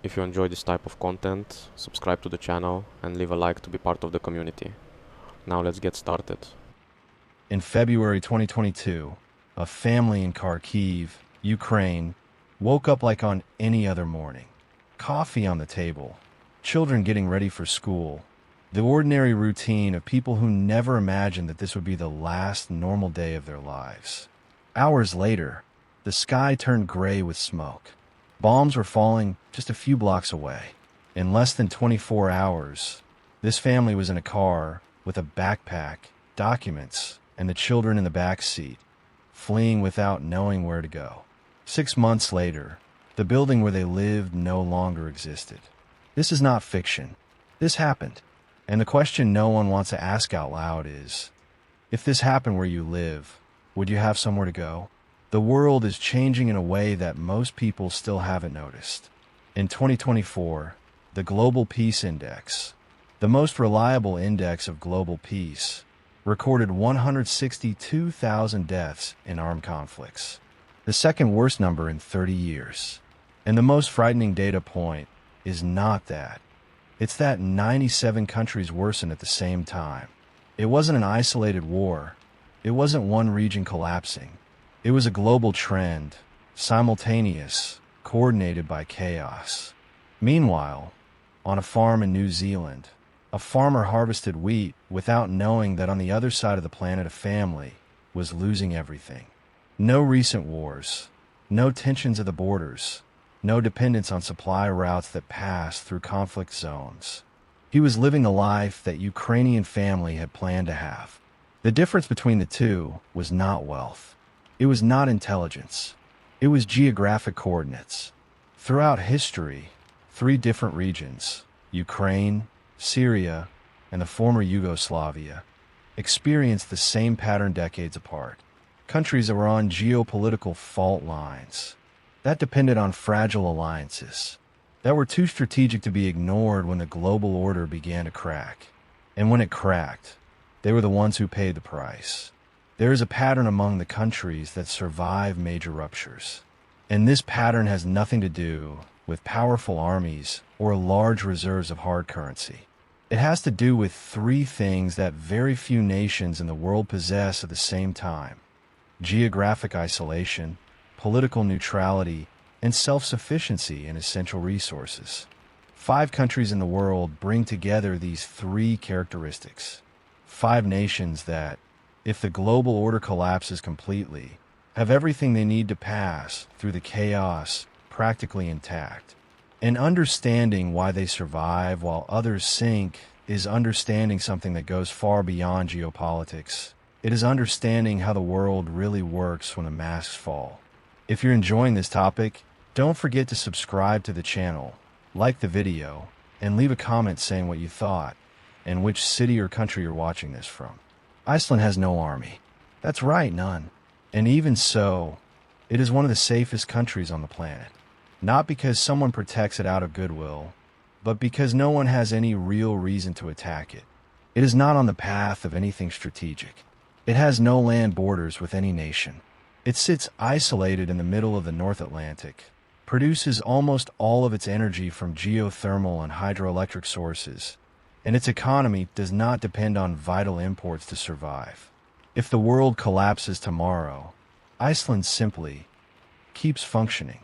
If you enjoy this type of content, subscribe to the channel and leave a like to be part of the community. Now let's get started. In February 2022, a family in Kharkiv, Ukraine, woke up like on any other morning. Coffee on the table, children getting ready for school, the ordinary routine of people who never imagined that this would be the last normal day of their lives. Hours later, the sky turned gray with smoke. Bombs were falling just a few blocks away. In less than 24 hours, this family was in a car with a backpack, documents, and the children in the back seat, fleeing without knowing where to go. 6 months later, the building where they lived no longer existed. This is not fiction. This happened. And the question no one wants to ask out loud is, if this happened where you live, would you have somewhere to go? The world is changing in a way that most people still haven't noticed. In 2024, the Global Peace Index, the most reliable index of global peace, recorded 162,000 deaths in armed conflicts, the second worst number in 30 years. And the most frightening data point is not that. It's that 97 countries worsened at the same time. It wasn't an isolated war. It wasn't one region collapsing. It was a global trend, simultaneous, coordinated by chaos. Meanwhile, on a farm in New Zealand, a farmer harvested wheat without knowing that on the other side of the planet a family was losing everything. No recent wars, no tensions at the borders, no dependence on supply routes that passed through conflict zones. He was living the life that Ukrainian family had planned to have. The difference between the two was not wealth. It was not intelligence. It was geographic coordinates. Throughout history, 3 different regions, Ukraine, Syria, and the former Yugoslavia, experienced the same pattern decades apart. Countries that were on geopolitical fault lines, that depended on fragile alliances, that were too strategic to be ignored when the global order began to crack. And when it cracked, they were the ones who paid the price. There is a pattern among the countries that survive major ruptures. And this pattern has nothing to do with powerful armies or large reserves of hard currency. It has to do with 3 things that very few nations in the world possess at the same time: geographic isolation, political neutrality, and self-sufficiency in essential resources. 5 countries in the world bring together these 3 characteristics. 5 nations that, if the global order collapses completely, have everything they need to pass through the chaos practically intact. And understanding why they survive while others sink is understanding something that goes far beyond geopolitics. It is understanding how the world really works when the masks fall. If you're enjoying this topic, don't forget to subscribe to the channel, like the video, and leave a comment saying what you thought and which city or country you're watching this from. Iceland has no army. That's right, none. And even so, it is one of the safest countries on the planet. Not because someone protects it out of goodwill, but because no one has any real reason to attack it. It is not on the path of anything strategic. It has no land borders with any nation. It sits isolated in the middle of the North Atlantic, produces almost all of its energy from geothermal and hydroelectric sources, and its economy does not depend on vital imports to survive. If the world collapses tomorrow, Iceland simply keeps functioning.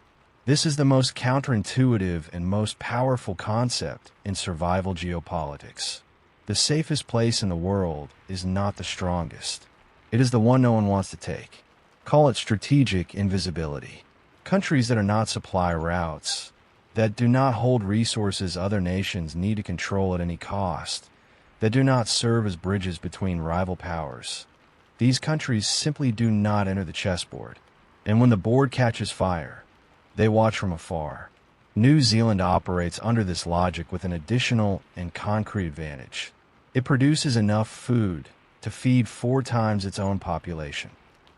This is the most counterintuitive and most powerful concept in survival geopolitics. The safest place in the world is not the strongest. It is the one no one wants to take. Call it strategic invisibility. Countries that are not supply routes, that do not hold resources other nations need to control at any cost, that do not serve as bridges between rival powers. These countries simply do not enter the chessboard. And when the board catches fire, they watch from afar. New Zealand operates under this logic with an additional and concrete advantage. It produces enough food to feed 4 times its own population.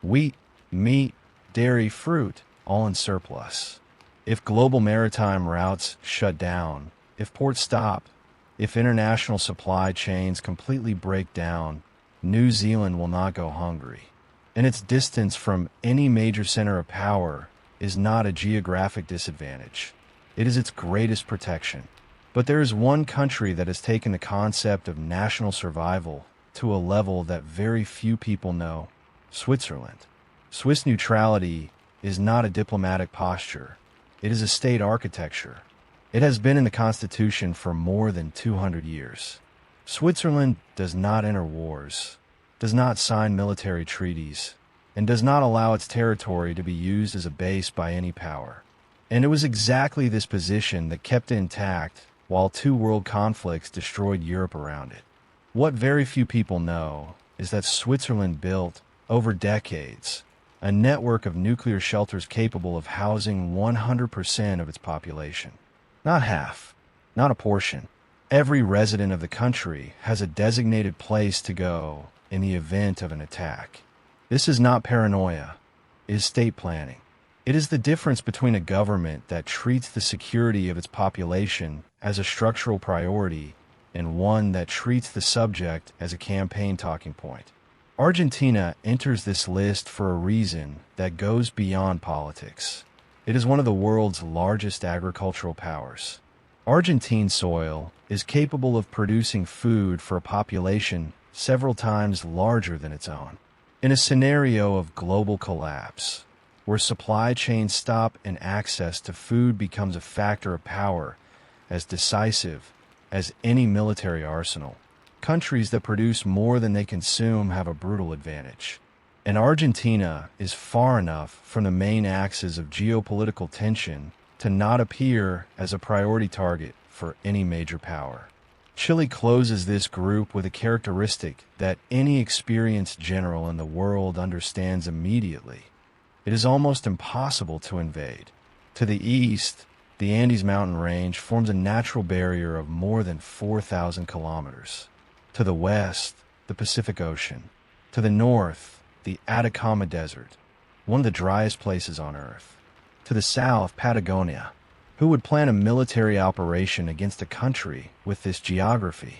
Wheat, meat, dairy, fruit, all in surplus. If global maritime routes shut down, if ports stop, if international supply chains completely break down, New Zealand will not go hungry. And its distance from any major center of power is not a geographic disadvantage. It is its greatest protection. But there is one country that has taken the concept of national survival to a level that very few people know: Switzerland. Swiss neutrality is not a diplomatic posture. It is a state architecture. It has been in the Constitution for more than 200 years. Switzerland does not enter wars, does not sign military treaties, and does not allow its territory to be used as a base by any power. And it was exactly this position that kept it intact while two world conflicts destroyed Europe around it. What very few people know is that Switzerland built, over decades, a network of nuclear shelters capable of housing 100% of its population. Not half, not a portion. Every resident of the country has a designated place to go in the event of an attack. This is not paranoia, it is state planning. It is the difference between a government that treats the security of its population as a structural priority and one that treats the subject as a campaign talking point. Argentina enters this list for a reason that goes beyond politics. It is one of the world's largest agricultural powers. Argentine soil is capable of producing food for a population several times larger than its own. In a scenario of global collapse, where supply chains stop and access to food becomes a factor of power as decisive as any military arsenal, countries that produce more than they consume have a brutal advantage. And Argentina is far enough from the main axis of geopolitical tension to not appear as a priority target for any major power. Chile closes this group with a characteristic that any experienced general in the world understands immediately. It is almost impossible to invade. To the east, the Andes mountain range forms a natural barrier of more than 4,000 kilometers. To the west, the Pacific Ocean. To the north, the Atacama Desert, one of the driest places on Earth. To the south, Patagonia. Who would plan a military operation against a country with this geography?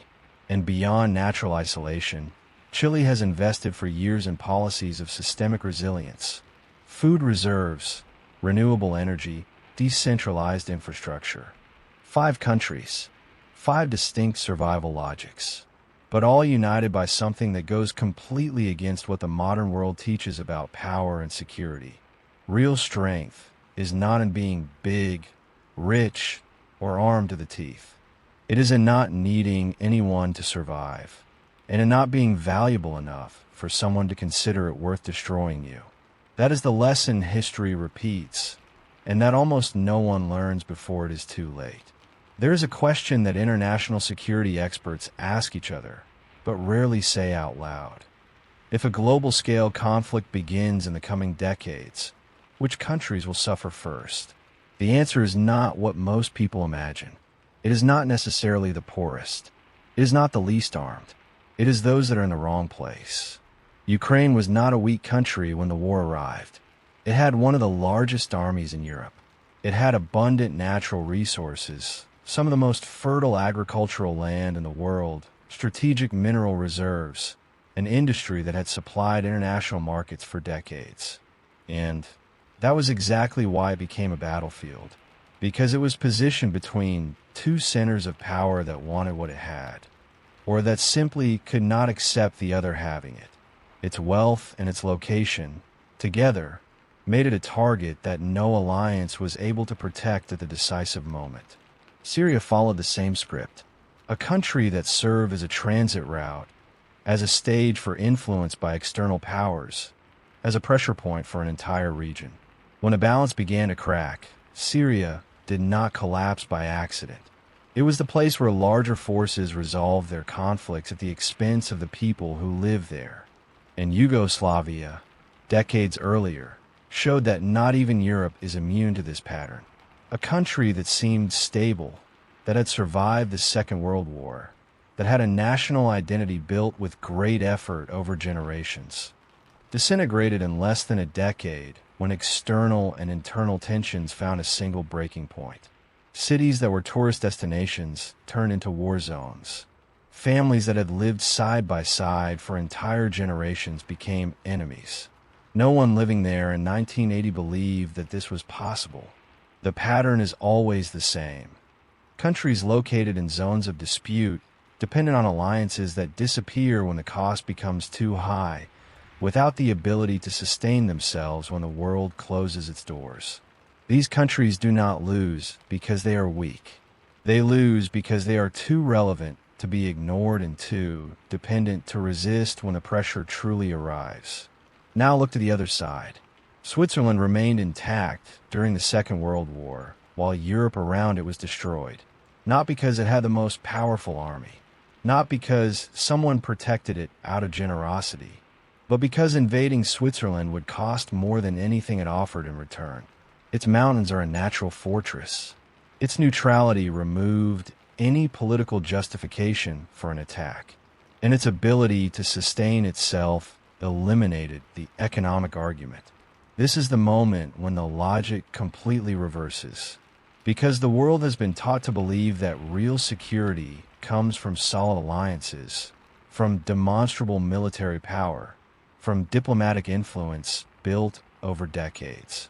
And beyond natural isolation, Chile has invested for years in policies of systemic resilience, food reserves, renewable energy, decentralized infrastructure. 5 countries, 5 distinct survival logics, but all united by something that goes completely against what the modern world teaches about power and security. Real strength is not in being big, rich, or armed to the teeth. It is in not needing anyone to survive, and in not being valuable enough for someone to consider it worth destroying you. That is the lesson history repeats, and that almost no one learns before it is too late. There is a question that international security experts ask each other, but rarely say out loud. If a global-scale conflict begins in the coming decades, which countries will suffer first? The answer is not what most people imagine. It is not necessarily the poorest. It is not the least armed. It is those that are in the wrong place. Ukraine was not a weak country when the war arrived. It had one of the largest armies in Europe. It had abundant natural resources, some of the most fertile agricultural land in the world, strategic mineral reserves, an industry that had supplied international markets for decades. And that was exactly why it became a battlefield, because it was positioned between two centers of power that wanted what it had, or that simply could not accept the other having it. Its wealth and its location, together, made it a target that no alliance was able to protect at the decisive moment. Syria followed the same script, a country that served as a transit route, as a stage for influence by external powers, as a pressure point for an entire region. When a balance began to crack, Syria did not collapse by accident. It was the place where larger forces resolved their conflicts at the expense of the people who lived there. And Yugoslavia, decades earlier, showed that not even Europe is immune to this pattern. A country that seemed stable, that had survived the Second World War, that had a national identity built with great effort over generations, disintegrated in less than a decade when external and internal tensions found a single breaking point. Cities that were tourist destinations turned into war zones. Families that had lived side by side for entire generations became enemies. No one living there in 1980 believed that this was possible. The pattern is always the same. Countries located in zones of dispute, dependent on alliances that disappear when the cost becomes too high, without the ability to sustain themselves when the world closes its doors. These countries do not lose because they are weak. They lose because they are too relevant to be ignored and too dependent to resist when the pressure truly arrives. Now look to the other side. Switzerland remained intact during the Second World War, while Europe around it was destroyed. Not because it had the most powerful army, not because someone protected it out of generosity, but because invading Switzerland would cost more than anything it offered in return. Its mountains are a natural fortress. Its neutrality removed any political justification for an attack, and its ability to sustain itself eliminated the economic argument. This is the moment when the logic completely reverses, because the world has been taught to believe that real security comes from solid alliances, from demonstrable military power, from diplomatic influence built over decades.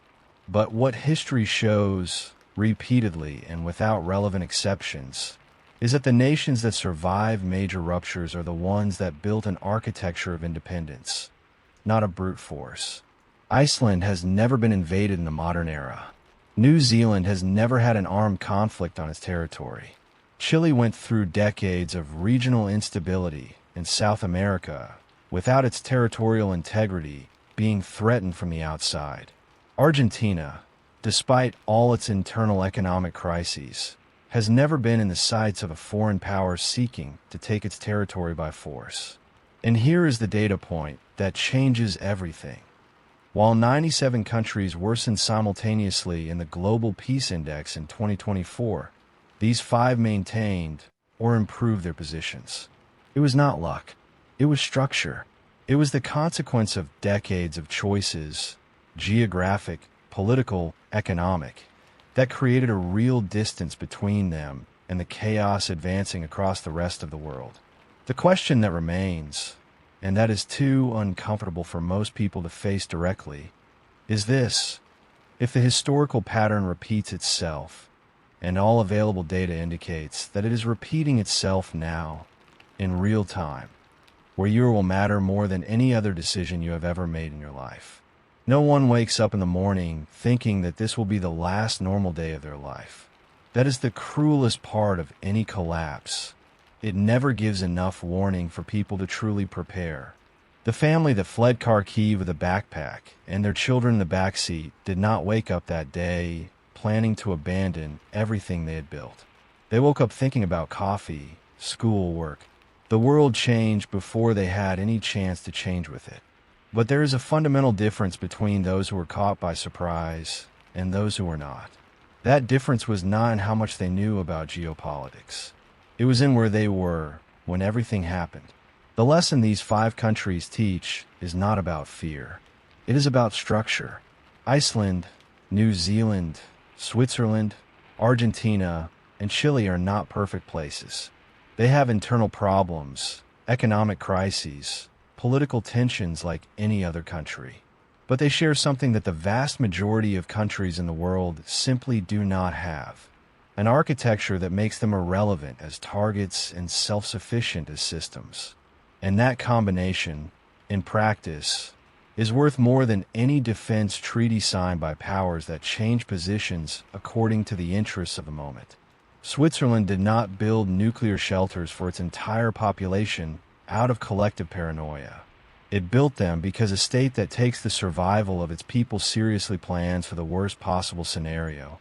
But what history shows repeatedly and without relevant exceptions is that the nations that survive major ruptures are the ones that built an architecture of independence, not a brute force. Iceland has never been invaded in the modern era. New Zealand has never had an armed conflict on its territory. Chile went through decades of regional instability in South America without its territorial integrity being threatened from the outside. Argentina, despite all its internal economic crises, has never been in the sights of a foreign power seeking to take its territory by force. And here is the data point that changes everything. While 97 countries worsened simultaneously in the Global Peace Index in 2024, these 5 maintained or improved their positions. It was not luck. It was structure. It was the consequence of decades of choices, geographic, political, economic, that created a real distance between them and the chaos advancing across the rest of the world. The question that remains, and that is too uncomfortable for most people to face directly, is this: if the historical pattern repeats itself, and all available data indicates that it is repeating itself now, in real time, where you will matter more than any other decision you have ever made in your life. No one wakes up in the morning thinking that this will be the last normal day of their life. That is the cruelest part of any collapse. It never gives enough warning for people to truly prepare. The family that fled Kharkiv with a backpack and their children in the backseat did not wake up that day planning to abandon everything they had built. They woke up thinking about coffee, school, work. The world changed before they had any chance to change with it. But there is a fundamental difference between those who were caught by surprise and those who were not. That difference was not in how much they knew about geopolitics. It was in where they were when everything happened. The lesson these 5 countries teach is not about fear. It is about structure. Iceland, New Zealand, Switzerland, Argentina, and Chile are not perfect places. They have internal problems, economic crises, political tensions like any other country. But they share something that the vast majority of countries in the world simply do not have: an architecture that makes them irrelevant as targets and self-sufficient as systems. And that combination, in practice, is worth more than any defense treaty signed by powers that change positions according to the interests of the moment. Switzerland did not build nuclear shelters for its entire population out of collective paranoia. It built them because a state that takes the survival of its people seriously plans for the worst possible scenario,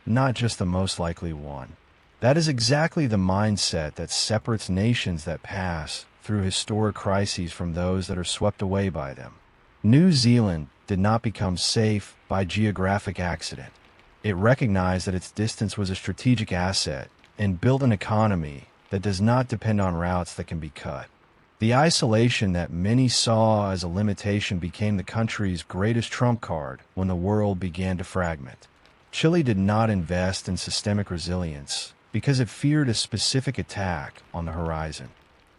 not just the most likely one. That is exactly the mindset that separates nations that pass through historic crises from those that are swept away by them. New Zealand did not become safe by geographic accident. It recognized that its distance was a strategic asset and built an economy that does not depend on routes that can be cut. The isolation that many saw as a limitation became the country's greatest trump card when the world began to fragment. Chile did not invest in systemic resilience because it feared a specific attack on the horizon.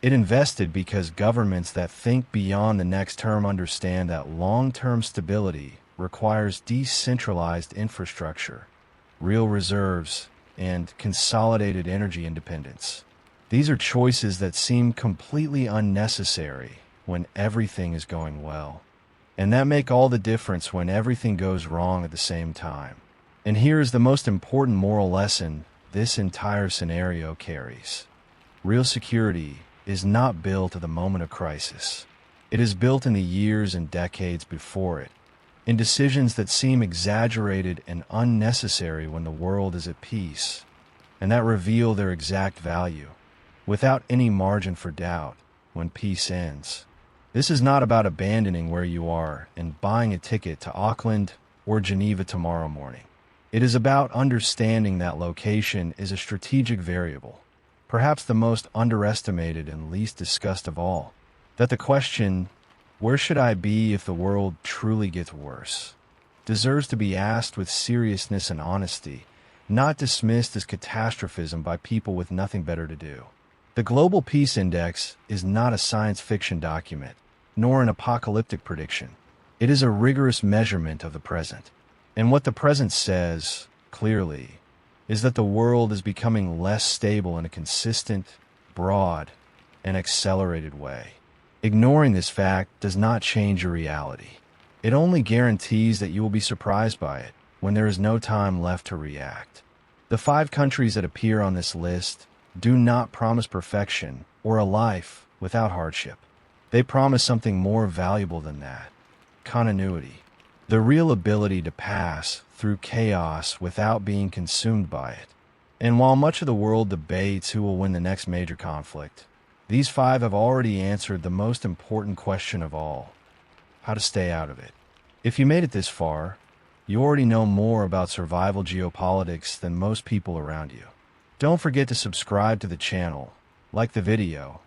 It invested because governments that think beyond the next term understand that long-term stability requires decentralized infrastructure, real reserves, and consolidated energy independence. These are choices that seem completely unnecessary when everything is going well, and that make all the difference when everything goes wrong at the same time. And here is the most important moral lesson this entire scenario carries. Real security is not built at the moment of crisis. It is built in the years and decades before it, in decisions that seem exaggerated and unnecessary when the world is at peace, and that reveal their exact value, without any margin for doubt, when peace ends. This is not about abandoning where you are and buying a ticket to Auckland or Geneva tomorrow morning. It is about understanding that location is a strategic variable, perhaps the most underestimated and least discussed of all. That the question, where should I be if the world truly gets worse, deserves to be asked with seriousness and honesty, not dismissed as catastrophism by people with nothing better to do. The Global Peace Index is not a science fiction document, nor an apocalyptic prediction. It is a rigorous measurement of the present. And what the present says, clearly, is that the world is becoming less stable in a consistent, broad, and accelerated way. Ignoring this fact does not change your reality. It only guarantees that you will be surprised by it when there is no time left to react. The 5 countries that appear on this list do not promise perfection or a life without hardship. They promise something more valuable than that: continuity. The real ability to pass through chaos without being consumed by it. And while much of the world debates who will win the next major conflict, these 5 have already answered the most important question of all: how to stay out of it. If you made it this far, you already know more about survival geopolitics than most people around you. Don't forget to subscribe to the channel, like the video,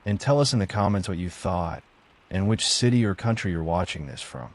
and tell us in the comments what you thought and which city or country you're watching this from.